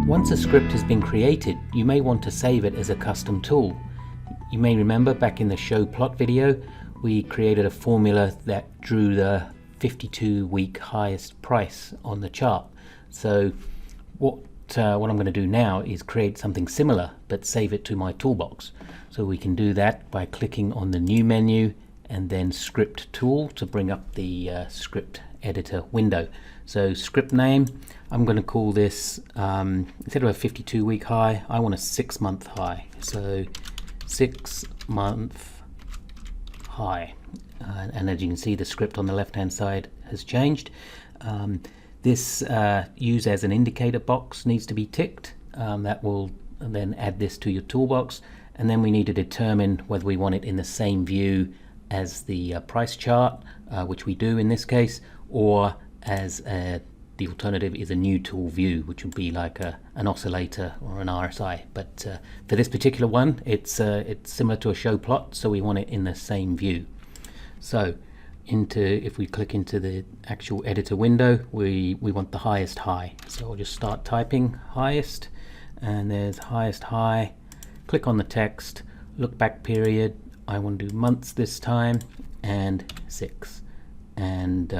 Once a script has been created, you may want to save it as a custom tool. You may remember back in the show plot video, we created a formula that drew the 52-week highest price on the chart. So what I'm going to do now is create something similar, but save it to my toolbox. So we can do that by clicking on the new menu and then script tool to bring up the script editor window. So script name, I'm going to call this, instead of a 52-week high, I want a 6-month high. So 6-month high. And as you can see, the script on the left hand side has changed. This use as an indicator box needs to be ticked. That will then add this to your toolbox, and then we need to determine whether we want it in the same view as the price chart, which we do in this case, or as the alternative is a new tool view, which would be like an oscillator or an RSI. But for this particular one, it's similar to a show plot, so we want it in the same view. So if we click into the actual editor window, we want the highest high. So I'll just start typing highest, and there's highest high. Click on the text, look back period. I want to do months this time, and 6, and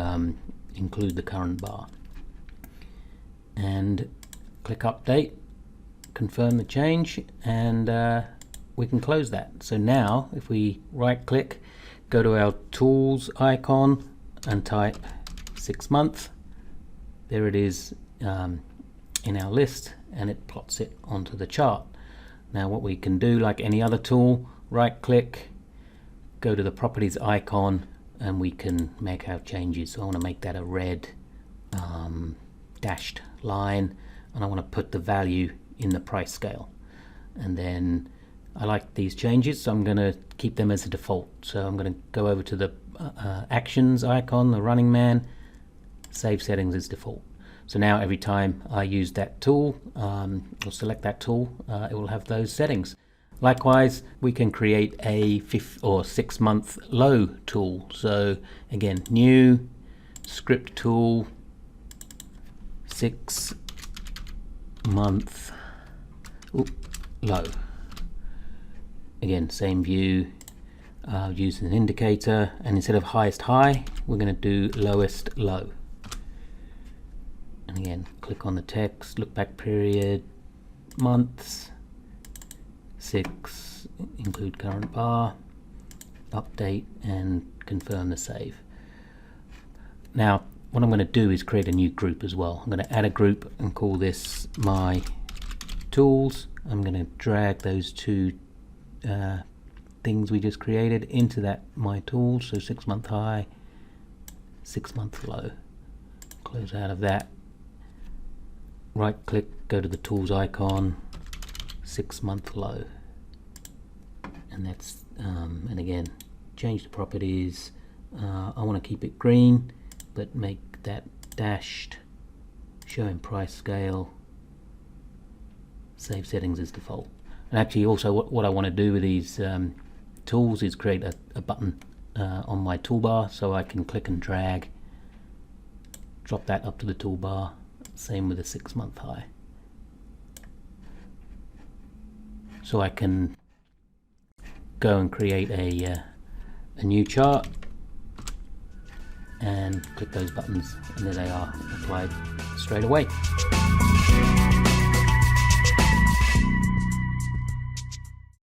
include the current bar. And click update, confirm the change, and we can close that. So now if we right click, go to our tools icon and type 6 month, there it is in our list, and it plots it onto the chart. Now what we can do, like any other tool, right click, go to the properties icon, and we can make our changes. So I want to make that a red dashed line, and I want to put the value in the price scale. And then I like these changes, so I'm going to keep them as a default. So I'm going to go over to the actions icon, the running man, save settings as default. So now every time I use that tool or select that tool, it will have those settings. Likewise, we can create a 6-month low tool. So again, new script tool, 6-month low. Again, same view, using an indicator, and instead of highest high, we're going to do lowest low. And again, click on the text, look back period, months, 6, include current bar, update, and confirm the save. Now what I'm going to do is create a new group as well. I'm going to add a group and call this my tools. I'm going to drag those two things we just created into that my tools. So 6-month high, 6-month low. Close out of that. Right click, go to the tools icon, 6-month low. And that's and again, change the properties. I want to keep it green, but make that dashed, showing price scale, save settings as default. And actually also what I want to do with these tools is create a button on my toolbar, so I can click and drag, drop that up to the toolbar. Same with the 6-month high. So I can go and create a new chart and click those buttons, and there they are applied straight away.